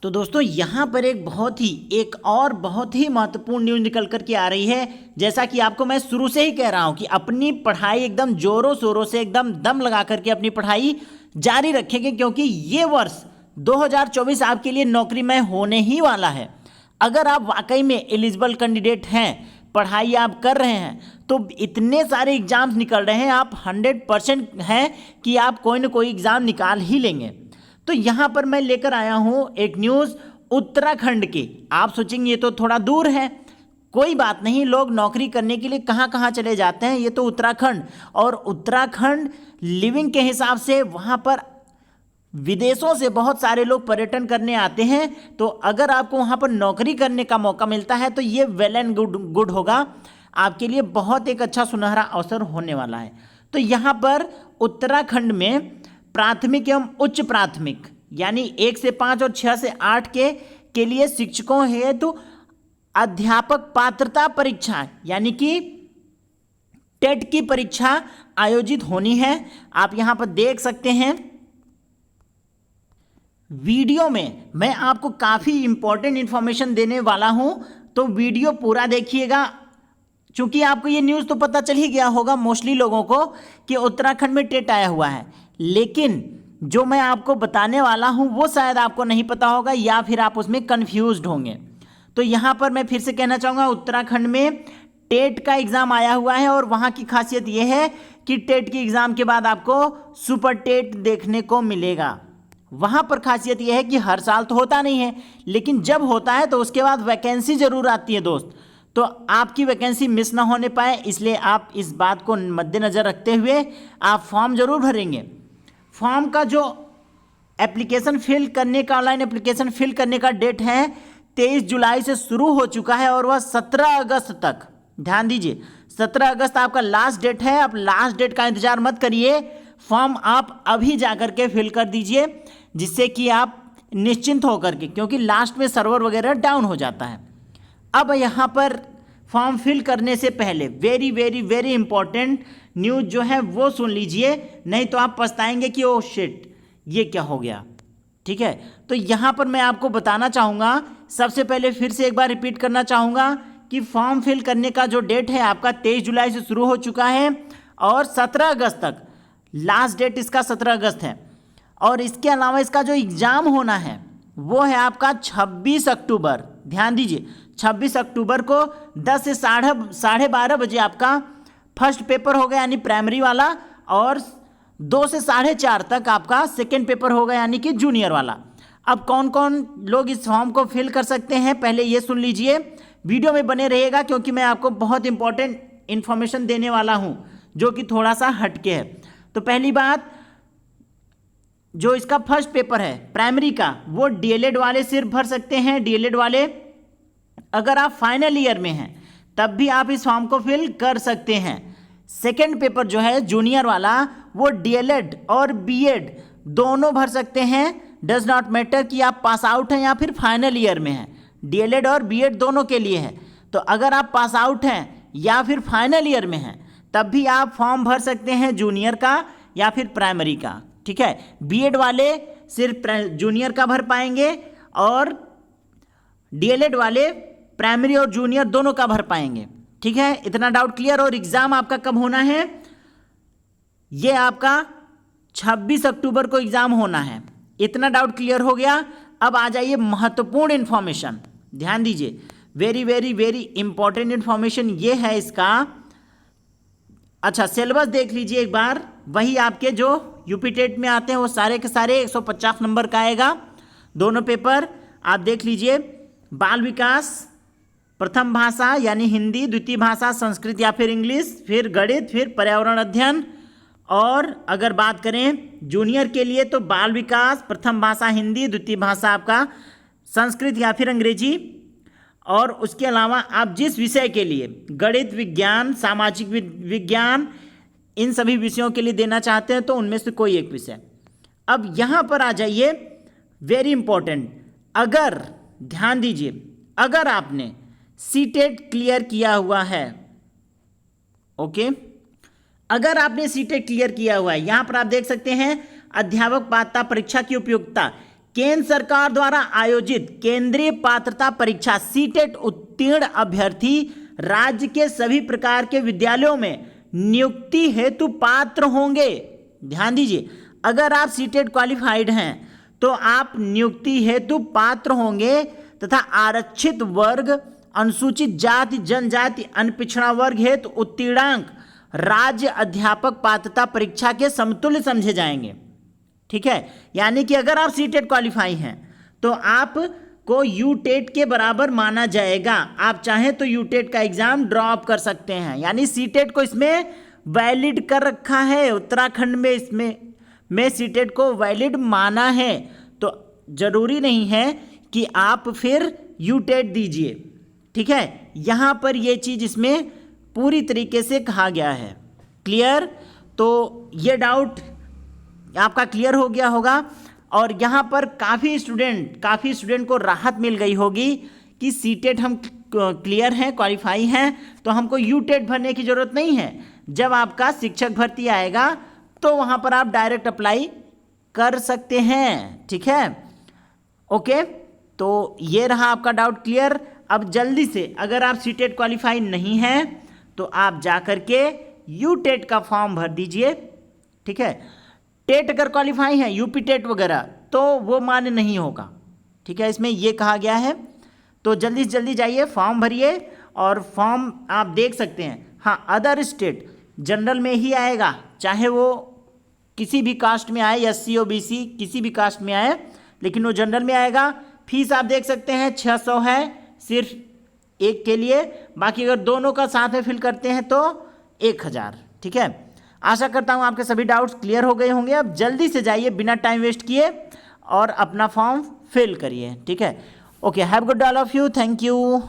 तो दोस्तों यहाँ पर एक और बहुत ही महत्वपूर्ण न्यूज़ निकल कर के आ रही है। जैसा कि आपको मैं शुरू से ही कह रहा हूँ कि अपनी पढ़ाई एकदम जोरों शोरों से एकदम दम लगा करके अपनी पढ़ाई जारी रखेंगे, क्योंकि ये वर्ष 2024 आपके लिए नौकरीमय होने ही वाला है। अगर आप वाकई में एलिजिबल कैंडिडेट हैं, पढ़ाई आप कर रहे हैं, तो इतने सारे एग्जाम्स निकल रहे हैं, आप 100% हैं कि आप कोई ना कोई एग्ज़ाम निकाल ही लेंगे। तो यहाँ पर मैं लेकर आया हूँ एक न्यूज़ उत्तराखंड की। आप सोचेंगे ये तो थोड़ा दूर है, कोई बात नहीं, लोग नौकरी करने के लिए कहाँ कहाँ चले जाते हैं, ये तो उत्तराखंड। और उत्तराखंड लिविंग के हिसाब से वहाँ पर विदेशों से बहुत सारे लोग पर्यटन करने आते हैं। तो अगर आपको वहाँ पर नौकरी करने का मौका मिलता है तो ये वेल एंड गुड होगा, आपके लिए बहुत एक अच्छा सुनहरा अवसर होने वाला है। तो यहाँ पर उत्तराखंड में प्राथमिक एवं उच्च प्राथमिक यानी 1 से 5 और 6 से 8 के लिए शिक्षकों हेतु अध्यापक पात्रता परीक्षा यानी कि टेट की परीक्षा आयोजित होनी है। आप यहाँ पर देख सकते हैं वीडियो में मैं आपको काफ़ी इंपॉर्टेंट इंफॉर्मेशन देने वाला हूं, तो वीडियो पूरा देखिएगा। चूंकि आपको ये न्यूज़ तो पता चल ही गया होगा मोस्टली लोगों को कि उत्तराखंड में टेट आया हुआ है, लेकिन जो मैं आपको बताने वाला हूं वो शायद आपको नहीं पता होगा या फिर आप उसमें कन्फ्यूज्ड होंगे। तो यहाँ पर मैं फिर से कहना चाहूँगा, उत्तराखंड में टेट का एग्ज़ाम आया हुआ है और वहाँ की खासियत यह है कि टेट के एग्ज़ाम के बाद आपको सुपर टेट देखने को मिलेगा। वहाँ पर खासियत यह है कि हर साल तो होता नहीं है, लेकिन जब होता है तो उसके बाद वैकेंसी ज़रूर आती है दोस्त। तो आपकी वैकेंसी मिस ना होने पाए, इसलिए आप इस बात को मद्देनज़र रखते हुए आप फॉर्म ज़रूर भरेंगे। फॉर्म का जो एप्लीकेशन फिल करने का ऑनलाइन एप्लीकेशन फिल करने का डेट है 23 जुलाई से शुरू हो चुका है और वह 17 अगस्त तक, ध्यान दीजिए 17 अगस्त आपका लास्ट डेट है। आप लास्ट डेट का इंतज़ार मत करिए, फॉर्म आप अभी जा कर के फिल कर दीजिए, जिससे कि आप निश्चिंत होकर के, क्योंकि लास्ट में सर्वर वगैरह डाउन हो जाता है। अब यहाँ पर फॉर्म फिल करने से पहले very very very important news जो है वो सुन लीजिए, नहीं तो आप पछताएंगे कि ओह शिट ये क्या हो गया। ठीक है, तो यहाँ पर मैं आपको बताना चाहूँगा, सबसे पहले फिर से एक बार रिपीट करना चाहूँगा कि फॉर्म फिल करने का जो डेट है आपका 23 जुलाई से शुरू हो चुका है और 17 अगस्त तक लास्ट डेट इसका 17 अगस्त है। और इसके अलावा इसका जो एग्ज़ाम होना है वो है आपका 26 अक्टूबर। ध्यान दीजिए 26 अक्टूबर को 10 से साढ़े 12 बजे आपका फर्स्ट पेपर होगा यानी प्राइमरी वाला, और 2 से 4:30 तक आपका सेकेंड पेपर होगा यानी कि जूनियर वाला। अब कौन कौन लोग इस फॉर्म को फिल कर सकते हैं पहले ये सुन लीजिए, वीडियो में बने रहिएगा, क्योंकि मैं आपको बहुत इंपॉर्टेंट इन्फॉर्मेशन देने वाला हूँ जो कि थोड़ा सा हटके है। तो पहली बात, जो इसका फर्स्ट पेपर है प्राइमरी का वो डीएलएड वाले सिर्फ भर सकते हैं। डीएलएड वाले अगर आप फाइनल ईयर में हैं तब भी आप इस फॉर्म को फिल कर सकते हैं। सेकेंड पेपर जो है जूनियर वाला वो डीएलएड और बीएड दोनों भर सकते हैं, डज नॉट मैटर कि आप पास आउट हैं या फिर फाइनल ईयर में हैं, डीएलएड और बीएड दोनों के लिए है। तो अगर आप पास आउट हैं या फिर फाइनल ईयर में हैं तब भी आप फॉर्म भर सकते हैं जूनियर का या फिर प्राइमरी का। ठीक है, बीएड वाले सिर्फ जूनियर का भर पाएंगे और डीएलएड वाले प्राइमरी और जूनियर दोनों का भर पाएंगे। ठीक है, इतना डाउट क्लियर। और एग्ज़ाम आपका कब होना है, ये आपका 26 अक्टूबर को एग्ज़ाम होना है। इतना डाउट क्लियर हो गया। अब आ जाइए महत्वपूर्ण इन्फॉर्मेशन, ध्यान दीजिए, very very very important information ये है इसका। अच्छा, सिलेबस देख लीजिए एक बार, वही आपके जो यूपी टेट में आते हैं वो सारे के सारे 150 नंबर का आएगा। दोनों पेपर आप देख लीजिए, बाल विकास प्रथम भाषा यानी हिंदी, द्वितीय भाषा संस्कृत या फिर इंग्लिश, फिर गणित, फिर पर्यावरण अध्ययन। और अगर बात करें जूनियर के लिए तो बाल विकास प्रथम भाषा हिंदी, द्वितीय भाषा आपका संस्कृत या फिर अंग्रेजी। और उसके अलावा आप जिस विषय के लिए गणित, विज्ञान, सामाजिक विज्ञान, इन सभी विषयों के लिए देना चाहते हैं तो उनमें से कोई एक विषय। अब यहाँ पर आ जाइए, वेरी इंपॉर्टेंट, अगर ध्यान दीजिए, अगर आपने सीटेट क्लियर किया हुआ है, ओके, अगर आपने सीटेट क्लियर किया हुआ है, यहाँ पर आप देख सकते हैं अध्यापक पात्रता परीक्षा की उपयोगिता केंद्र सरकार द्वारा आयोजित केंद्रीय पात्रता परीक्षा सीटेट उत्तीर्ण अभ्यर्थी राज्य के सभी प्रकार के विद्यालयों में नियुक्ति हेतु पात्र होंगे। ध्यान दीजिए, अगर आप सीटेट क्वालिफाइड हैं तो आप नियुक्ति हेतु पात्र होंगे तथा आरक्षित वर्ग, अनुसूचित जाति, जनजाति, अनपिछड़ा वर्ग हेतु उत्तीर्णांक राज्य अध्यापक पात्रता परीक्षा के समतुल्य समझे जाएंगे। ठीक है, यानी कि अगर आप सीटेट क्वालिफाई हैं तो आप को यूटेट के बराबर माना जाएगा। आप चाहें तो यूटेट का एग्जाम ड्रॉप कर सकते हैं, यानी सीटेट को इसमें वैलिड कर रखा है। उत्तराखंड में इसमें सीटेट को वैलिड माना है, तो जरूरी नहीं है कि आप फिर यूटेट दीजिए। ठीक है, यहाँ पर ये चीज़ इसमें पूरी तरीके से कहा गया है। क्लियर? तो ये डाउट आपका क्लियर हो गया होगा और यहाँ पर काफ़ी स्टूडेंट को राहत मिल गई होगी कि सीटेट हम क्लियर हैं, क्वालिफाई हैं, तो हमको यूटेट भरने की ज़रूरत नहीं है। जब आपका शिक्षक भर्ती आएगा तो वहाँ पर आप डायरेक्ट अप्लाई कर सकते हैं। ठीक है, ओके, तो ये रहा आपका डाउट क्लियर। अब जल्दी से, अगर आप सीटेट क्वालिफाई नहीं हैं तो आप जा कर के यूटेट का फॉर्म भर दीजिए। ठीक है, टेट अगर क्वालिफाई है, यूपी टेट वगैरह, तो वो मान्य नहीं होगा। ठीक है, इसमें ये कहा गया है। तो जल्दी से जल्दी जाइए, फॉर्म भरिए और फॉर्म आप देख सकते हैं। हाँ, अदर स्टेट जनरल में ही आएगा, चाहे वो किसी भी कास्ट में आए, SC OBC किसी भी कास्ट में आए, लेकिन वो जनरल में आएगा। फीस आप देख सकते हैं 600 है सिर्फ एक के लिए, बाकी अगर दोनों का साथ में फिल करते हैं तो 1000। ठीक है, आशा करता हूँ आपके सभी डाउट्स क्लियर हो गए होंगे। अब जल्दी से जाइए बिना टाइम वेस्ट किए और अपना फॉर्म फिल करिए। ठीक है, okay, have good all of you, thank you.